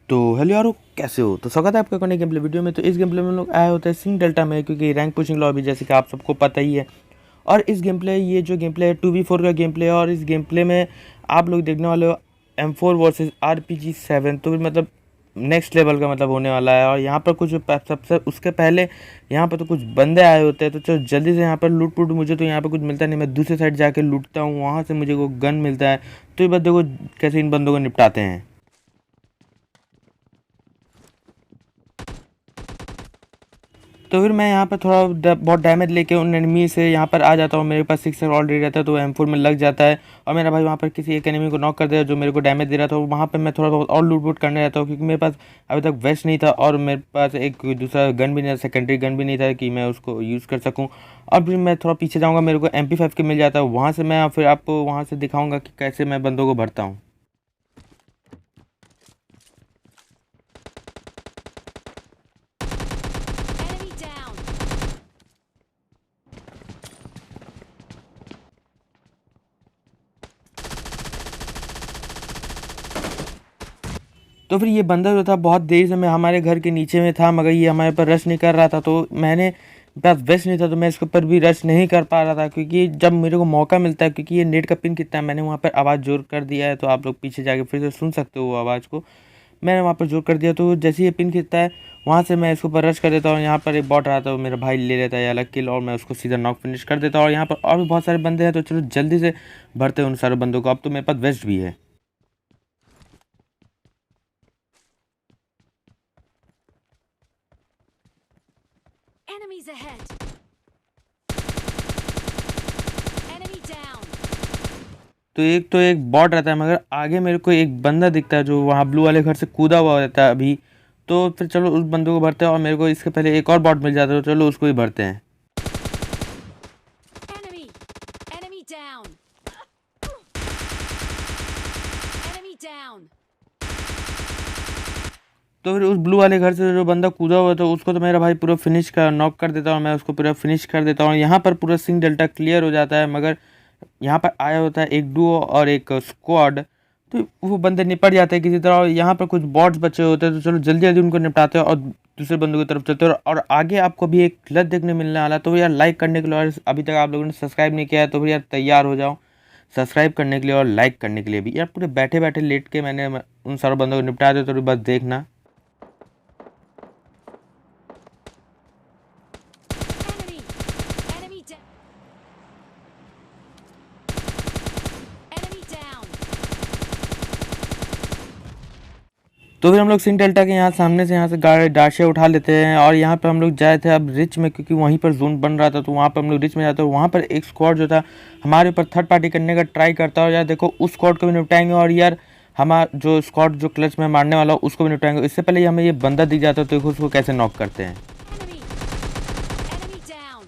तो हेलो यारो, कैसे हो? तो स्वागत है आपका नए गेम प्ले वीडियो में। तो इस गेम प्ले में हम लोग आए होते हैं सिंह डेल्टा में, क्योंकि रैंक पुशिंग लॉबी जैसे कि आप सबको पता ही है। और इस गेम प्ले ये जो गेम प्ले है 2v4 का गेम प्ले है। और इस गेम प्ले में आप लोग देखने वाले हो M4 वर्सेस RPG7। तो मतलब नेक्स्ट लेवल का मतलब होने वाला है। और यहाँ पर कुछ सबसे उसके पहले यहाँ पर तो कुछ बंदे आए होते हैं। तो चलो जल्दी से यहाँ पर लूट पूट। मुझे तो यहाँ पर कुछ मिलता नहीं, मैं दूसरी साइड जाके लूटता हूँ, वहाँ से मुझे वो गन मिलता है। तो ये बात देखो कैसे इन बंदों को निपटाते हैं। तो फिर मैं यहाँ पर थोड़ा बहुत डैमेज लेके उन एनिमी से यहाँ पर आ जाता हूँ। मेरे पास 6 ऑलरेडी रहता है, तो M4 में लग जाता है। और मेरा भाई वहाँ पर किसी एक एनिमी को नॉक कर दिया जो मेरे को डैमेज दे रहा था। वहाँ पर मैं थोड़ा बहुत और लूट वूट करने रहता हूँ, क्योंकि मेरे पास अभी तक वेस्ट नहीं था और मेरे पास एक दूसरा गन भी नहीं था, सेकेंडरी गन भी नहीं था कि मैं उसको यूज़ कर सकूँ। और फिर मैं थोड़ा पीछे जाऊँगा, मेरे को MP5 के मिल जाता है। वहाँ से मैं फिर आपको वहाँ से दिखाऊँगा कि कैसे मैं बंदों को भरता हूँ। Enemy down. तो फिर ये बंदा जो था बहुत देर से मैं हमारे घर के नीचे में था, मगर ये हमारे पर रश नहीं कर रहा था। तो मैंने पास वेस्ट नहीं था, तो मैं इसके ऊपर भी रश नहीं कर पा रहा था, क्योंकि जब मेरे को मौका मिलता है, क्योंकि ये नेट का पिन कितना है मैंने वहाँ पर आवाज़ जोर कर दिया है। तो आप लोग पीछे जाके फिर से सुन सकते हो वो आवाज़ को। मैंने वहाँ पर जोर कर दिया, तो जैसे ये पिन खिंचता है वहाँ से मैं इसके ऊपर रश कर देता हूँ। यहाँ पर एक बॉट रहा था, मेरा भाई ले लेता है अलग किल और मैं उसको सीधा नॉक फिनिश कर देता हूँ। और यहाँ पर और भी बहुत सारे बंदे हैं, तो चलो जल्दी से भरते हैं उन सारे बंदों को। अब तो मेरे पास वेस्ट भी है। Enemies ahead. Enemy down. तो एक बॉट रहता है, मगर आगे मेरे को एक बंदा दिखता है जो वहाँ ब्लू वाले घर से कूदा हुआ रहता है अभी। तो फिर चलो उस बंदे को भरते हैं। और मेरे को इसके पहले एक और बॉट मिल जाता है, तो चलो उसको ही भरते हैं। Enemy. Enemy down. Enemy down. तो फिर उस ब्लू वाले घर से जो बंदा कूदा हुआ था उसको तो मेरा भाई पूरा फिनिश कर नॉक कर देता हूँ। मैं उसको पूरा फिनिश कर देता हूँ। यहाँ पर पूरा सिंह डेल्टा क्लियर हो जाता है, मगर यहाँ पर आया होता है एक डुओ और एक स्क्वाड। तो वो बंदे निपट जाते हैं किसी तरह। और यहाँ पर कुछ बॉट्स बचे होते हैं, तो चलो जल्दी जल्दी उनको निपटाते हैं और दूसरे बंदों की तरफ चलते हैं। और आगे आपको भी एक क्लच देखने मिलने वाला है। तो यार लाइक करने के लिए, और अभी तक आप लोगों ने सब्सक्राइब नहीं किया है तो फिर यार तैयार हो जाओ सब्सक्राइब करने के लिए और लाइक करने के लिए भी। यार पूरे बैठे बैठे लेट के मैंने उन सारे बंदों को निपटा दिया, तो बस देखना। Enemy. Enemy down. Enemy down. तो फिर हम लोग सिंह डेल्टा के यहाँ सामने से यहाँ से गाड़ी डाशे उठा लेते हैं। और यहाँ पर हम लोग जाए थे अब रिच में, क्योंकि वहीं पर जोन बन रहा था। तो वहाँ पर हम लोग रिच में जाते हैं। वहाँ पर एक स्क्वाड जो था हमारे ऊपर थर्ड पार्टी करने का ट्राई करता है। और यार देखो उस स्क्वाड को भी निपटाएंगे, और यार हमारा जो स्क्वाड जो क्लच में मारने वाला उसको भी निपटाएंगे। इससे पहले हमें ये बंदा दिख जाता है, तो देखो उसको कैसे नॉक करते हैं। Enemy. Enemy down.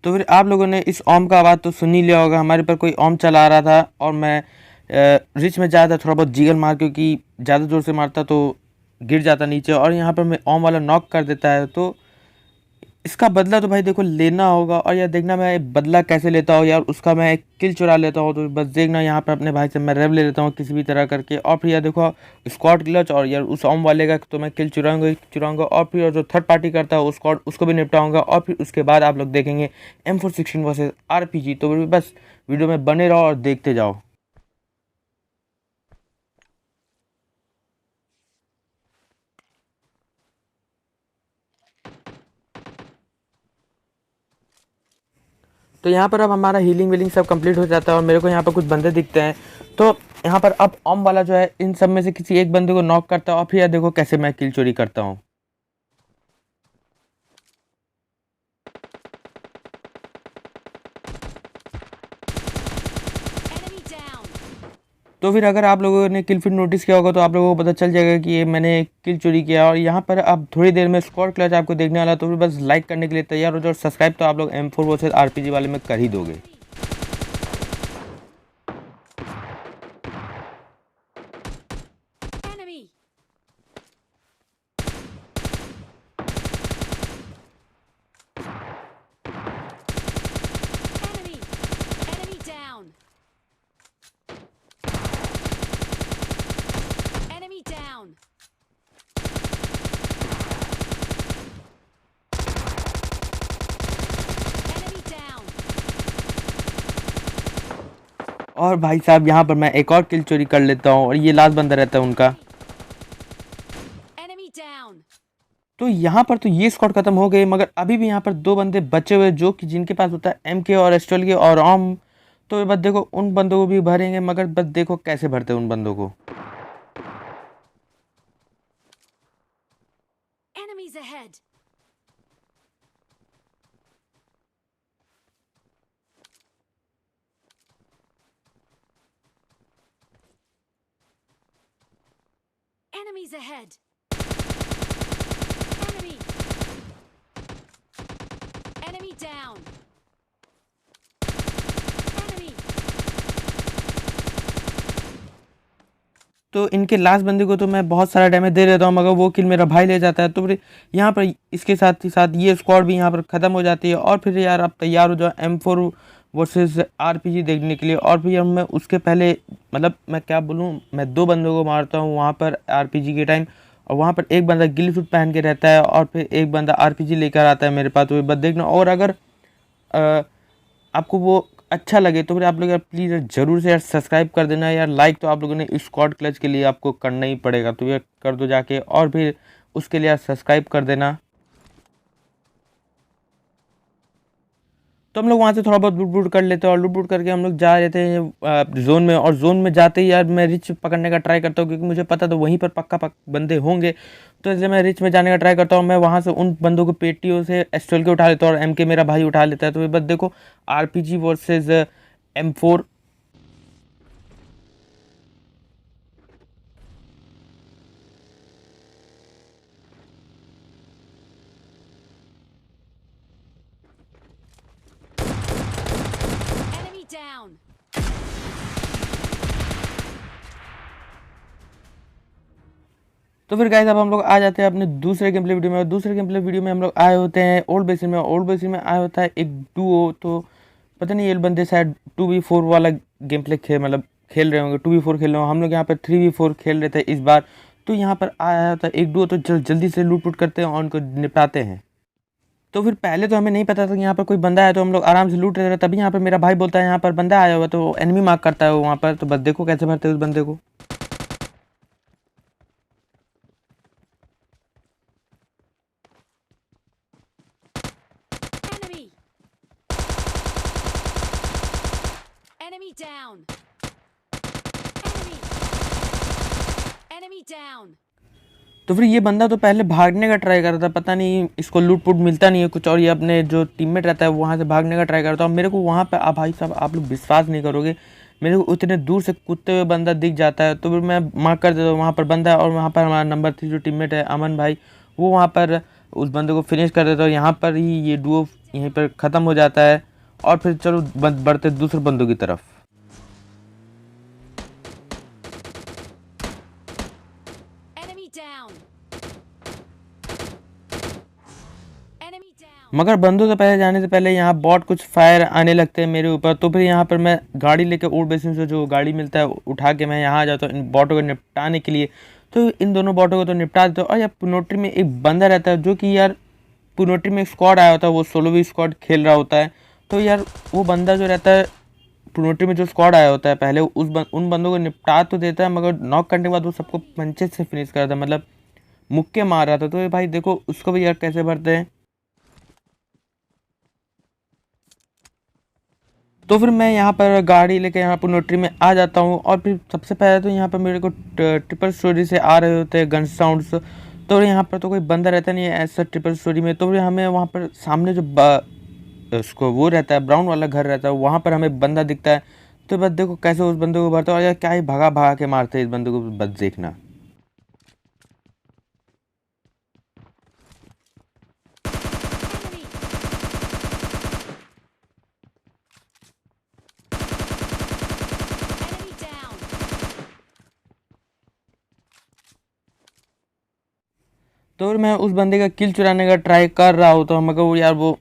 तो फिर आप लोगों ने इस ओम का आवाज़ तो सुन ही लिया होगा। हमारे पर कोई ओम चला रहा था और मैं रिच में जाता थोड़ा बहुत जीगल मार, क्योंकि ज़्यादा ज़ोर से मारता तो गिर जाता नीचे। और यहाँ पर मैं ओम वाला नॉक कर देता है। तो इसका बदला तो भाई देखो लेना होगा। और यार देखना मैं बदला कैसे लेता हूँ यार, उसका मैं एक किल चुरा लेता हूँ। तो बस देखना यहाँ पर अपने भाई से मैं रेव ले लेता हूँ किसी भी तरह करके। और फिर यार देखो स्क्वाड क्लच और यार उस ओम वाले का तो मैं किल चुराऊंगा। और फिर जो थर्ड पार्टी करता है उस स्क्वाड उसको भी निपटाऊंगा। और फिर उसके बाद आप लोग देखेंगे M416 वर्सेस RPG। तो बस वीडियो में बने रहो और देखते जाओ। तो यहाँ पर अब हमारा हीलिंग वीलिंग सब कंप्लीट हो जाता है। और मेरे को यहाँ पर कुछ बंदे दिखते हैं। तो यहाँ पर अब ओम वाला जो है इन सब में से किसी एक बंदे को नॉक करता है। और फिर यार देखो कैसे मैं किल चोरी करता हूँ। Enemy down. तो फिर अगर आप लोगों ने किल फिर नोटिस किया होगा तो आप लोगों को पता चल जाएगा कि ये मैंने किल चोरी किया। और यहाँ पर अब थोड़ी देर में स्क्वाड क्लच आपको देखने वाला है। तो फिर बस लाइक करने के लिए तैयार हो जाओ। और सब्सक्राइब तो आप लोग M4 वर्सेस RPG वाले में कर ही दोगे। Enemy. Enemy. Enemy down. और भाई साहब यहाँ पर मैं एक और किल चोरी कर लेता हूँ और ये लास्ट बंदा रहता है उनका। Enemy down. तो यहाँ पर तो ये स्क्वाड खत्म हो गई, मगर अभी भी यहाँ पर 2 बंदे बचे हुए जो कि जिनके पास होता है एमके और एस्ट्रल के और ऑम। तो बस देखो उन बंदों को भी भरेंगे, मगर बस देखो कैसे भरते हैं उन बंदों को। Enemies ahead. Enemies ahead. Enemy. Enemy down. Enemy. तो इनके लास्ट बंदे को तो मैं बहुत सारा डैमेज दे देता हूँ, मगर वो किल मेरा भाई ले जाता है। तो फिर यहाँ पर इसके साथ ही साथ ये स्क्वाड भी यहाँ पर ख़त्म हो जाती है। और फिर यार आप तैयार हो जाओ M4 वर्सेस RPG देखने के लिए। और फिर मैं उसके पहले मतलब मैं क्या बोलूँ, मैं 2 बंदों को मारता हूँ वहाँ पर RPG के टाइम। और वहाँ पर एक बंदा गिल सूट पहन के रहता है और फिर एक बंदा RPG लेकर आता है मेरे पास। तो बस देखना। और अगर आपको वो अच्छा लगे तो फिर आप लोग यार प्लीज़ ज़रूर से यार सब्सक्राइब कर देना यार। लाइक तो आप लोगों ने इस स्क्वाड क्लच के लिए आपको करना ही पड़ेगा, तो ये कर दो जाके। और फिर उसके लिए यार सब्सक्राइब कर देना। तो हम लोग वहाँ से थोड़ा बहुत लूट बूट कर लेते हैं और लूट बूट करके हम लोग जा रहे थे जोन में। और जोन में जाते ही यार मैं रिच पकड़ने का ट्राई करता हूँ, क्योंकि मुझे पता था वहीं पर पक्का बंदे होंगे। तो इसलिए मैं रिच में जाने का ट्राई करता हूँ। मैं वहाँ से उन बंदों को पेटियों से एस्ट्रल के उठा लेता हूँ और एमके मेरा भाई उठा लेता है। तो ये बस देखो RPG versus M4। Enemy down. तो फिर गाइस अब हम लोग आ जाते हैं अपने दूसरे गेम प्ले वीडियो में। और दूसरे गेम प्ले वीडियो में हम लोग आए होते हैं ओल्ड बेसिन में। ओल्ड बेसिन में आया होता है एक डुओ। तो पता नहीं ये बंदे शायद 2v4 वाला गेम प्ले मतलब खेल रहे होंगे, 2v4 खेल रहे होंगे। हम लोग यहाँ पर 3v4 खेल रहे थे इस बार। तो यहाँ पर आया होता है एक डुओ। तो जल्दी से लूट पुट करते हैं और उनको निपटाते हैं। तो फिर पहले तो हमें नहीं पता था कि यहाँ पर कोई बंदा है, तो हम लोग आराम से लूट रहे थे। तभी यहाँ पर मेरा भाई बोलता है यहाँ पर बंदा आया हुआ, तो एनिमी मार्क करता है वो वहाँ पर। तो बस देखो कैसे भरते हैं उस बंदे को। Enemy. Enemy down. Enemy. Enemy down. तो फिर ये बंदा तो पहले भागने का ट्राई कर रहा था, पता नहीं इसको लूट पुट मिलता नहीं है कुछ। और ये अपने जो टीममेट रहता है वहाँ से भागने का ट्राई करता है। और मेरे को वहाँ पे भाई साहब आप लोग विश्वास नहीं करोगे, मेरे को उतने दूर से कूदते हुए बंदा दिख जाता है। तो फिर मैं मार्क कर देता हूँ वहाँ पर बंदा है। और वहाँ पर हमारा नंबर 3 जो टीममेट है अमन भाई, वो वहाँ पर उस बंदे को फिनिश कर देता है। और यहाँ पर ही ये डुओ यहीं पर ख़त्म हो जाता है। और फिर चलो बढ़ते दूसरे बंदों की तरफ। Enemy down. Enemy down. मगर बंदों से पहले जाने से पहले यहाँ बॉट कुछ फायर आने लगते हैं मेरे ऊपर। तो फिर यहाँ पर मैं गाड़ी लेके ओल्ड बेसिन से जो गाड़ी मिलता है उठा के मैं यहाँ आ जाता हूँ इन बॉटों को निपटाने के लिए। तो इन दोनों बॉटों को तो निपटा देता हूँ। और यार पुनोट्री में एक बंदा रहता है जो कि यार पुनोट्री में एक स्क्वाड आया होता है, वो सोलो भी स्क्वाड खेल रहा होता है। तो यार वो बंदा जो रहता है पुनोट्री में जो स्क्वाड आया होता है पहले उन बंदों को निपटा तो देता है, मगर नॉक करने के बाद वो सबको पंचे से फिनिश कर रहा था, मतलब मुक्के मार रहा था। तो ये भाई देखो उसको भी यार कैसे भरते हैं। तो फिर मैं यहाँ पर गाड़ी लेके यहाँ पर नोटरी में आ जाता हूँ। और फिर सबसे पहले तो यहाँ पर मेरे को ट्रिपल स्टोरी से आ रहे होते हैं गन साउंड्स। तो यहाँ पर तो कोई बंदा रहता नहीं है ऐसा ट्रिपल स्टोरी में। तो फिर हमें वहाँ पर सामने जो उसको वो रहता है ब्राउन वाला घर रहता है, वहाँ पर हमें बंदा दिखता है। तो बस देखो कैसे उस बंदे को भरता है। और यार क्या ही भगा भगा के मारते हैं इस बंदे को, बस देखना। Enemy. Enemy down. तो फिर मैं उस बंदे का किल चुराने का ट्राई कर रहा होता हूँ, मगर वो यार वो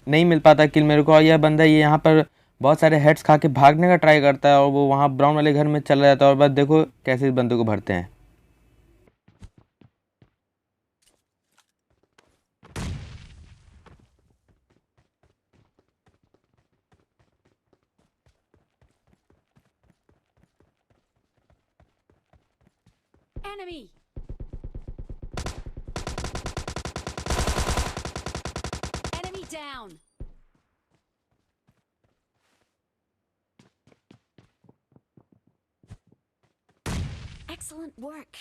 नहीं मिल पाता किल मेरे को। और यह बंदा ये यहाँ पर बहुत सारे हेड्स खा के भागने का ट्राई करता है और वो वहाँ ब्राउन वाले घर में चला जाता है। और बस देखो कैसे इस बंदे को भरते हैं। Enemy. Enemy down. Excellent work.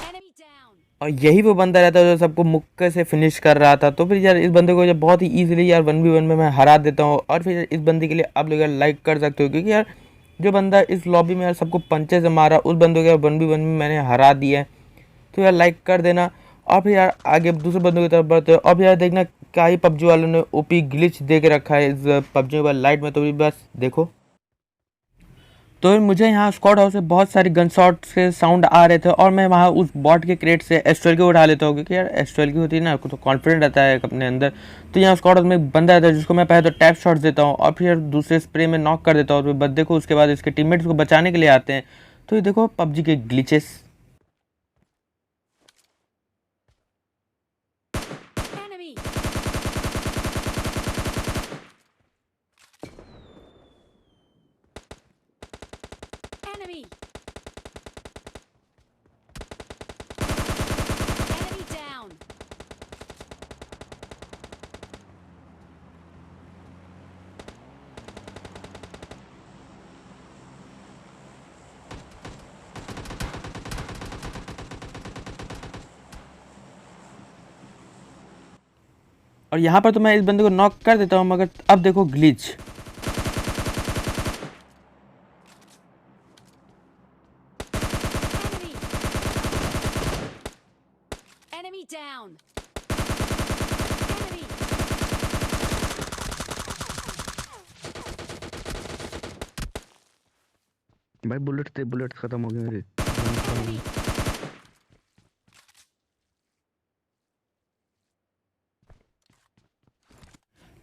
Enemy down. और यही वो बंदा रहता है जो सबको मुक्के से फिनिश कर रहा था। तो फिर यार इस बंदे को जब बहुत ही ईजिली यार 1v1 में मैं हरा देता हूँ। और फिर इस बंदे के लिए आप लोग यार लाइक कर सकते हो, क्योंकि यार जो बंदा इस लॉबी में यार सबको पंचे से मारा, उस बंदे को यार 1v1 में मैंने हरा दिया है। तो यार लाइक कर देना। और फिर यार आगे दूसरे बंदों की तरफ बढ़ते हैं। और फिर यार देखना क्या ही पबजी वालों ने ओपी ग्लिच दे के रखा है इस पबजी मोबाइल लाइट में। तो भी बस देखो। तो फिर मुझे यहाँ स्क्वाड हाउस से बहुत सारी गन शॉट से साउंड आ रहे थे, और मैं वहाँ उस बॉट के क्रेट से एस12 की उठा लेता हूँ, क्योंकि यार एस12 की होती है ना, तो कॉन्फिडेंट रहता है अपने अंदर। तो यहाँ स्क्वाड हाउस में एक बंदा रहता है जिसको मैं पहले तो टैप शॉट्स देता हूँ और फिर दूसरे स्प्रे में नॉक कर देता हूँ। और फिर बस देखो उसके बाद इसके टीममेट्स को बचाने के लिए आते हैं। तो ये देखो पबजी के glitches. Enemy. Enemy. Enemy down. और यहाँ पर तो मैं इस बंदे को नॉक कर देता हूँ, मगर अब देखो glitch. Enemy. Enemy down. Enemy. भाई बुलेट खत्म हो गए मेरे। Enemy.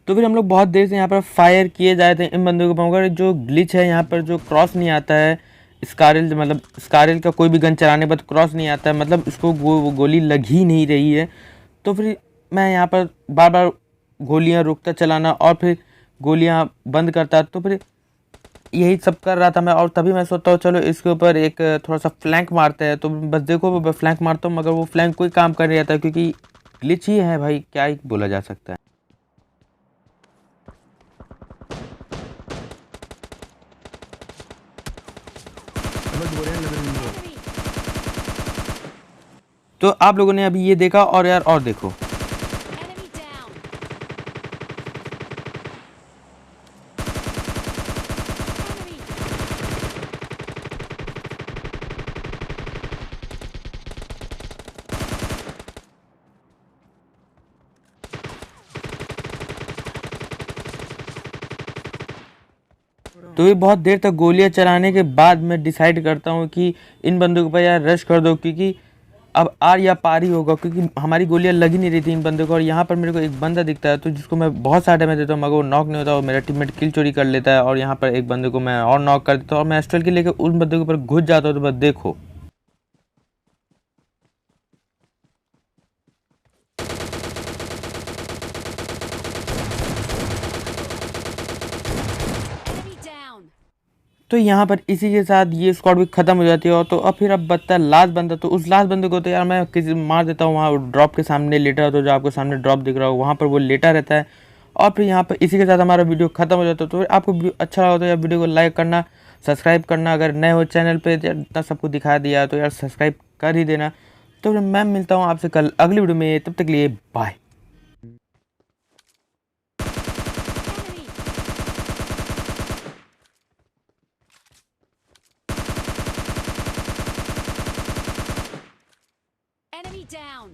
तो फिर हम लोग बहुत देर से यहाँ पर फायर किए जा रहे थे इन बंदों को, मगर जो ग्लिच है यहाँ पर जो क्रॉस नहीं आता है स्कारल, मतलब स्कारल का कोई भी गन चलाने पर क्रॉस नहीं आता है, मतलब इसको गोली लग ही नहीं रही है। तो फिर मैं यहाँ पर बार बार गोलियाँ रोकता चलाना और फिर गोलियाँ बंद करता। तो फिर यही सब कर रहा था मैं, और तभी मैं सोचता हूँ चलो इसके ऊपर एक थोड़ा सा फ्लैंक मारते हैं। तो बस देखो मैं फ्लैंक मारता हूँ, मगर वो फ्लैंक कोई काम कर नहीं आता, क्योंकि ग्लिच ही है भाई, क्या ही बोला जा सकता है। समझ बोल रहे हैं लग रही है। Enemy. तो आप लोगों ने अभी ये देखा, और यार और देखो। Enemy down. Enemy. तो ये बहुत देर तक गोलियां चलाने के बाद मैं डिसाइड करता हूँ कि इन बंदों के ऊपर यार रश कर दो, क्योंकि अब आर या पार ही होगा, क्योंकि हमारी गोलियां लग ही नहीं रही थी इन बंदों को। और यहाँ पर मेरे को एक बंदा दिखता है तो जिसको मैं बहुत सारा डैमेज देता हूँ, मगर वो नॉक नहीं होता, और मेरा टीममेट किल चोरी कर लेता है। और यहाँ पर एक बंदे को मैं और नॉक कर देता हूँ, और मैं एस्ट्रल के लेकर उन बंदे के ऊपर घुस जाता हूँ। तो बस देखो। Enemy down. तो यहाँ पर इसी के साथ ये स्क्वाड भी खत्म हो जाती है। और तो अब फिर अब बचता है लास्ट बंदा। तो उस लास्ट बंदे को तो यार मैं किसी मार देता हूँ, वहाँ ड्रॉप के सामने लेटा रहता है, जो आपको सामने ड्रॉप दिख रहा हो वहाँ पर वो लेटा रहता है। और फिर यहाँ पर इसी के साथ हमारा वीडियो खत्म हो जाता है। तो फिर आपको वीडियो अच्छा लगा तो यार वीडियो को लाइक करना, सब्सक्राइब करना, अगर नए हो चैनल पर इतना सबको दिखा दिया तो यार सब्सक्राइब कर ही देना। तो फिर मैं मिलता हूँ आपसे कल अगली वीडियो में, तब तक के लिए बाय। Enemy. Enemy down.